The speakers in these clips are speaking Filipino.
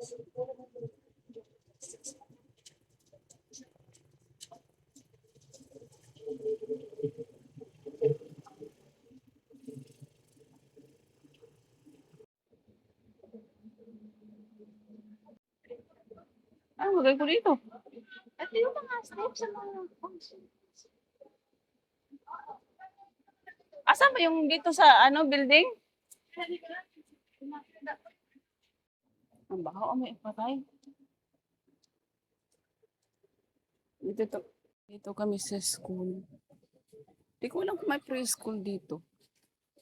Ah, magay ko dito. Ito yung mga steps sa mga function. Asan ba yung dito sa ano building? Ang baho, may patay. Dito kami sa school. Di ko alam kung may preschool dito.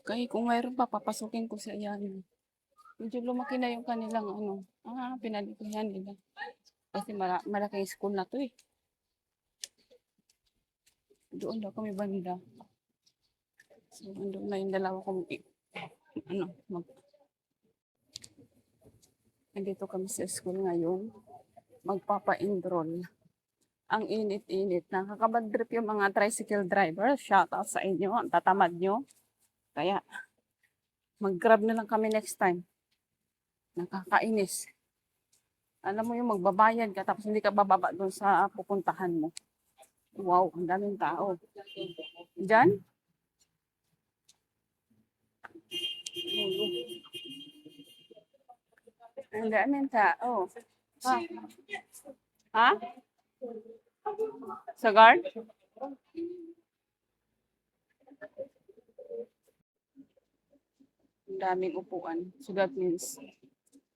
Kaya kung mayroon pa, papasukin ko sa iyan. Medyo lumaki na yung kanilang ano. Pinalikuhan nila. Kasi malaking school na to eh. Doon daw kami banda. So, doon na yung dalawa kong nandito kami sa school ngayon. Magpapa-enroll. Ang init-init. Nakakabadrip yung mga tricycle driver. Shout out sa inyo. Ang tatamad nyo. Kaya, mag-grab na lang kami next time. Nakakainis. Alam mo yung magbabayad ka tapos hindi ka bababa doon sa pupuntahan mo. Wow, ang daming tao. Diyan? Ang daming tao. Ha? Ha? Sa guard? Ang daming upuan. So that means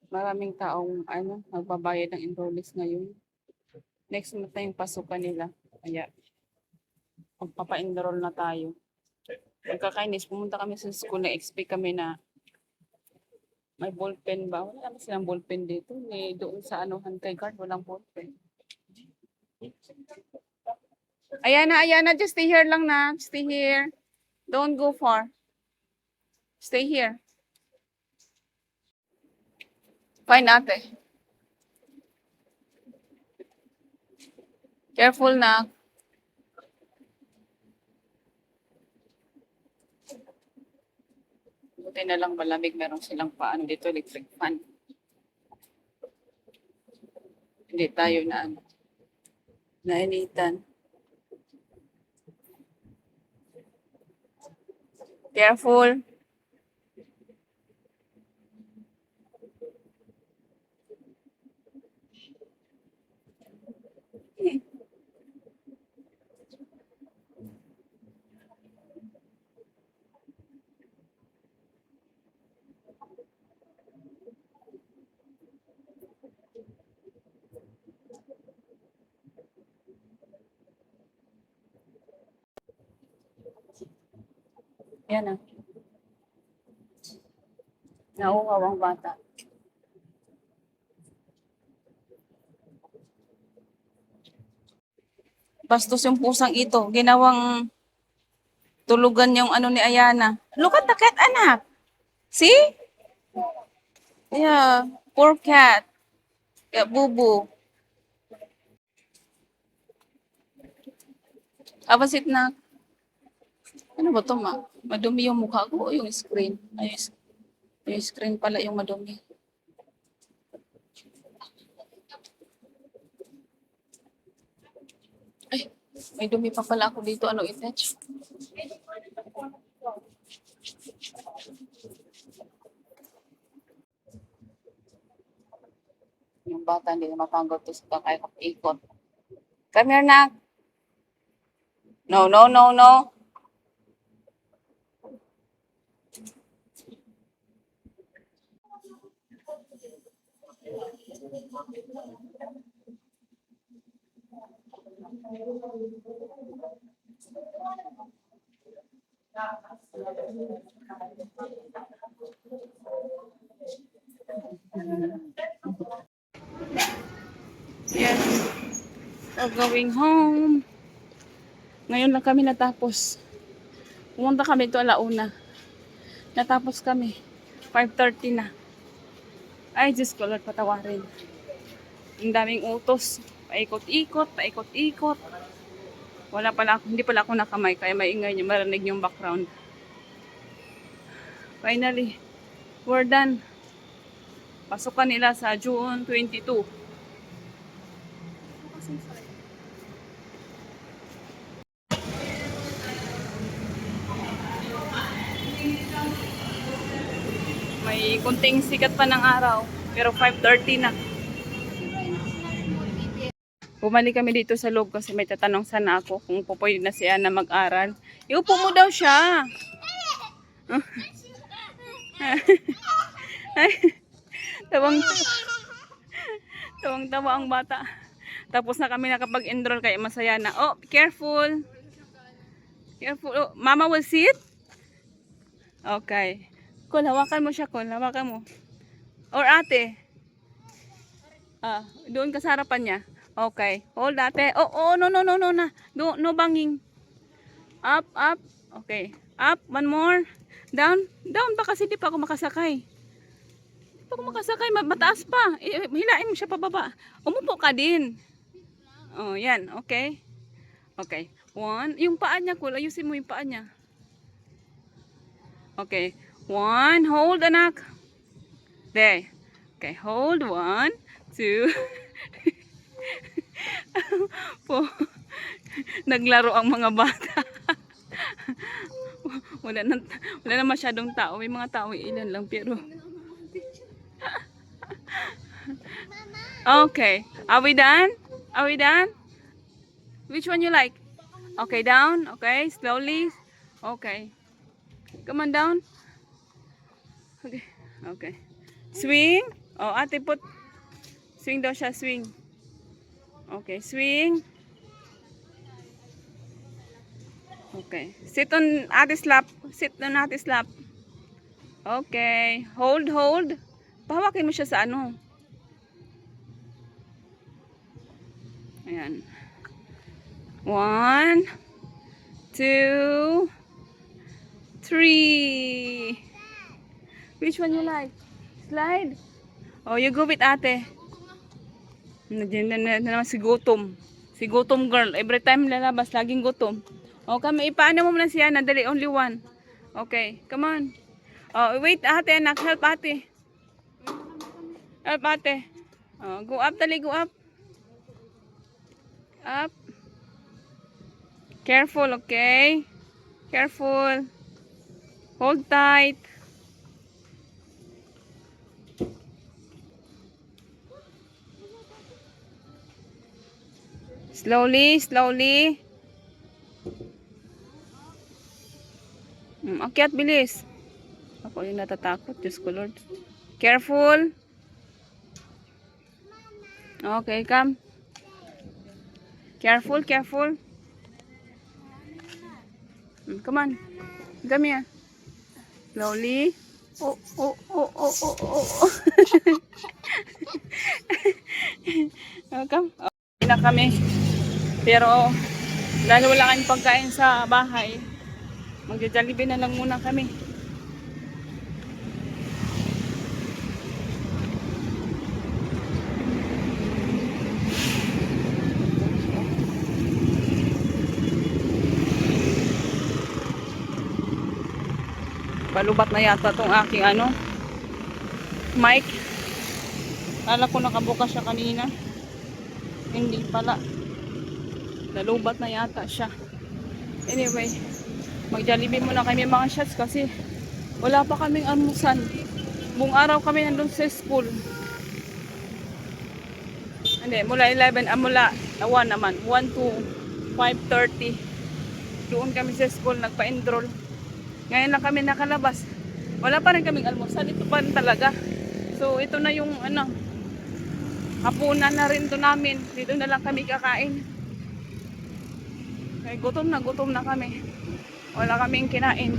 maraming taong magbabayad ng enrollees ngayon. Next month na yung pasukan nila. Kaya magpapa-enroll na tayo. Pagkakainis, pumunta kami sa school na expect kami na may ballpen ba? Wala naman silang ballpen dito. Doon sa kay guard, walang ballpen. Ayan na. Just stay here lang na. Stay here. Don't go far. Stay here. Fine, ate. Careful na. Buti na lang malamig. Meron silang paano dito, electric fan. Hindi tayo nainitan. Careful. Yan na. Nauuhaw ang bata. Bastos yung pusang ito. Ginawang tulugan yung ni Ayana. Look at the cat, anak. See? Yeah. Poor cat. Yeah, bubu. Abasit na. Ano ba ito, ma? Madumi yung mukha ko o yung screen? Yung screen pala yung madumi. Ay, may dumi pa pala ako dito. Ano i-touch? Yung bata hindi na mapanggot to sa kakay-ikot. Come here, nak. No. Yes. We're going home. Ngayon lang kami natapos. Pumunta kami to alauna. Natapos kami. 5:30 na. Ay, Diyos ko, Lord, patawarin. Ang daming utos. Paikot-ikot. Hindi pala ako nakamay, kaya maingay niyo, marinig yung background. Finally, we're done. Pasukan nila sa June 22. May kunting sikat pa ng araw, pero 5:30 na. Bumalik kami dito sa loob kasi may tatanong sana ako kung pwede na siya na mag-aral. Iupo mo daw siya. Tawang-tawa ang bata. Tapos na kami nakapag-enroll kaya masaya na. Oh, careful. Careful. Oh, Mama will sit? Okay. Kul, hawakan mo siya, Kul. Hawakan mo. Or ate. Doon ka sa harapan niya. Okay. Hold ate. Oh, no, na. No banging. Up. Okay. Up. One more. Down pa kasi di pa ako makasakay. Mataas pa. Hilain mo siya pababa. Umupo ka din. Oh, yan. Okay. Okay. One. Yung paa niya, Kul. Ayusin mo yung paa niya. Okay. One. Hold, anak. There. Okay. Hold. 1, 2. Po. Naglaro ang mga bata. wala na masyadong tao. May mga tao ilan lang pero. Okay. Are we done? Which one you like? Okay, down. Okay, slowly. Okay. Come on down. Okay. Swing. Oh, ate put. Swing daw siya, swing. Okay, swing. Okay. Sit on ate's lap. Okay. Hold. Pahawakin mo siya sa ano. Ayan. 1, 2, 3. Which one you like? Slide? Oh, you go with ate. Nandiyan na naman si Gutom. Si Gutom girl. Every time lalabas, laging gutom. Oh, kami, ipaano mo muna siya. Nadali, only one. Okay, come on. Oh, wait, ate, anak. Help ate. Oh, go up, dali, go up. Up. Careful, okay? Careful. Hold tight. Slowly. Akyat, bilis. Ako yung natatakot. Diyos ko, Lord. Careful. Okay, come. Careful. Come on. Come here. Slowly. Oh. Come. Okay na kami. Pero, dahil wala kaming pagkain sa bahay, magja-Jollibee na lang muna kami. Balubat na yata tong aking mic. Kala ko nakabukas siya kanina. Hindi pala. Nalubat na yata siya. Anyway, mag-Jollibee muna kami mga shots kasi wala pa kaming almusan. Buong araw kami nandun sa school. Hindi, mula 11, mula 1 naman. 1 to 5:30. Doon kami sa school, nagpa-enroll. Ngayon lang kami nakalabas. Wala pa rin kaming almusan. Ito pa rin talaga. So, ito na yung hapunan na rin to namin. Dito na lang kami kakain. Okay, gutom na kami. Wala kaming kinain.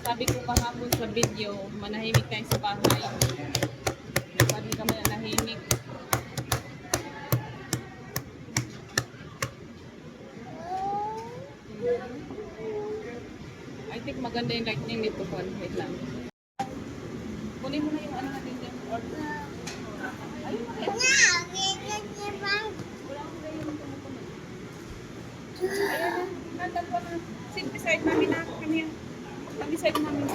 Sabi ko kahapon sa video, manahimik tayo sa bahay. Sabi kami na nahimik. I think maganda yung lightning nito. Wait lang. Kunin mo na yung natin dyan. Ayun na kaya. Ayan na. Nandang pa na. beside mommy na. Come here. Come beside mommy.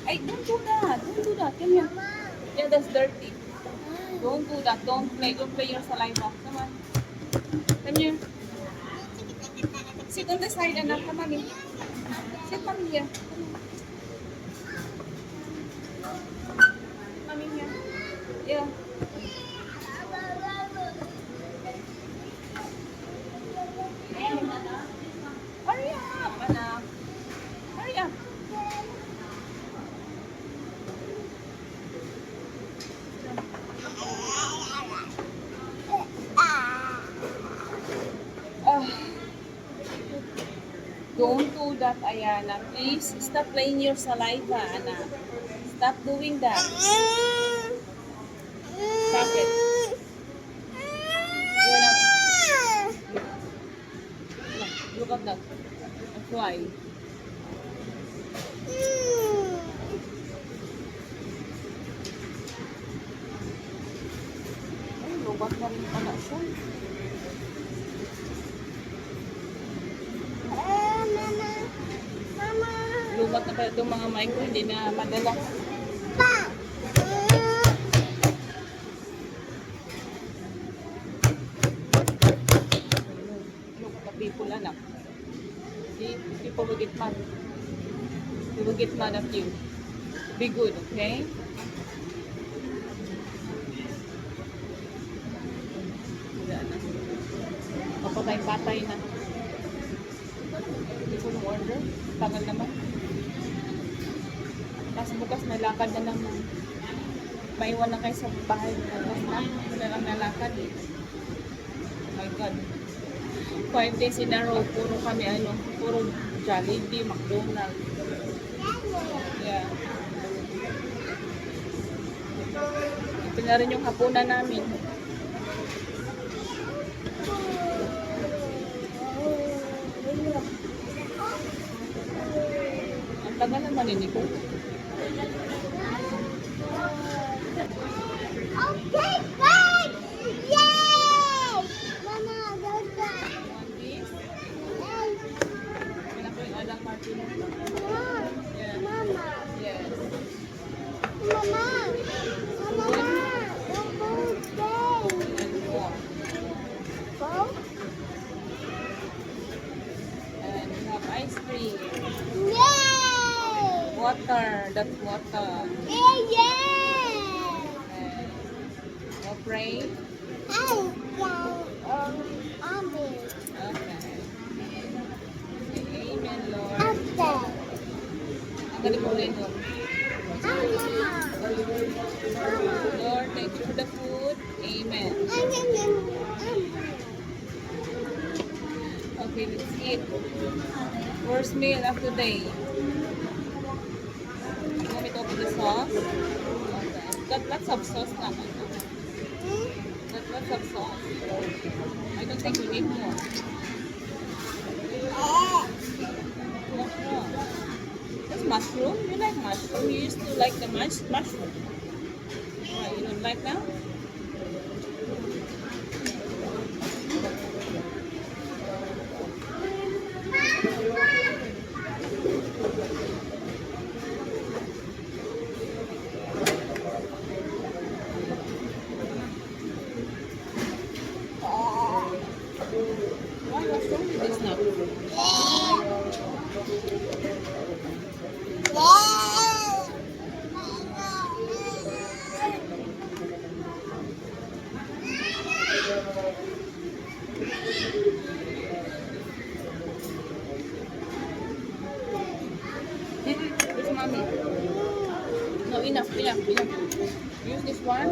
Ay, don't do that. Don't do that. Come here. Yeah, that's dirty. Don't do that. Don't play. Don't play your saliva. Come on. Come here. Sit on the side, anak. Come, mommy. Sit, mommy here. Mommy here. Yeah. Hurry up, anak. Hurry up. Ah. Don't do that, Ayana. Please, stop playing your saliva, anak. Stop doing that. Stop it. You wanna... Look at that. A fly. Ay, lubat na rin pala siya. Lubat na pala itong mga micro, hindi na madala. Look at the people, anak. See, people will get mad. They will get mad at you. Be good, okay? Papatay-patay na. Hindi ko order. Tagal naman. Tapos bukas nalakad na naman. Maiwan na kayo sa bahay. Bukas na. Wala lang nalakad eh. Oh my God. 5 days in a row, puro kami puro Jollibee, McDonald's. Yeah. Ito na rin yung hapunan namin. Ang tagal naman ini ko. Okay, guys! Yay! Mama, don't die. Want this? Yay! Kailan ko yung Alang Martin. Mama, Yeah. Mama, Yes. Mama, Mama, don't go stay. And more. Go? And we have ice cream. Yay! Water. That's water. Yay, yay! And we'll pray. Ay, Amen. Okay. Amen, Lord. After. Ang galing mo rin yun. Mama. Mama. Lord, thank you for the food. Amen. Okay, let's eat. First meal of the day. You want me to open the sauce? Okay. Got lots of sauce naman. Got lots of sauce. I don't think we need more. What's wrong? That's mushroom? You like mushroom? You used to like the mushroom. Why, you don't like now? Why, what's wrong with this now? This mommy. No, enough. Use this one.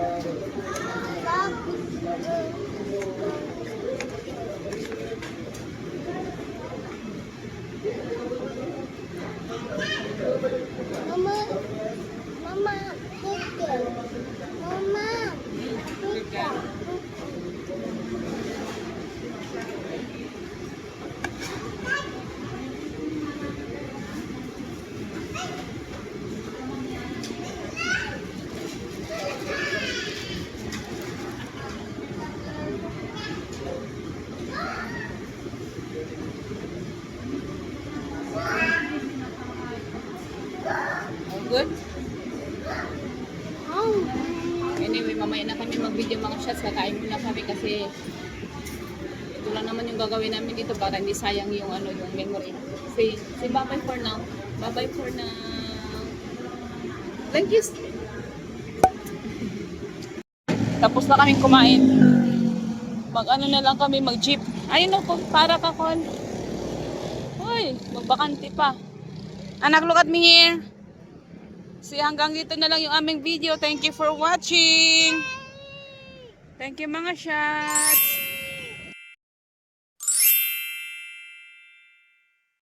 Mama, Mama, chicken. Mama, Chicken. All good? Oh. Anyway, mamaya na kami mag-video mga shots. Kakain muna kami kasi ito lang naman yung gagawin namin dito para hindi sayang yung ano yung memory. Say bye-bye for now. Bye-bye for now. Thank you. Tapos na kaming kumain. Mag-ano na lang kami, mag-jeep. Ayun o, para ka, Kon. Uy, magbakante pa. Anak, look at me here. See, hanggang dito na lang yung aming video. Thank you for watching. Thank you mga shots.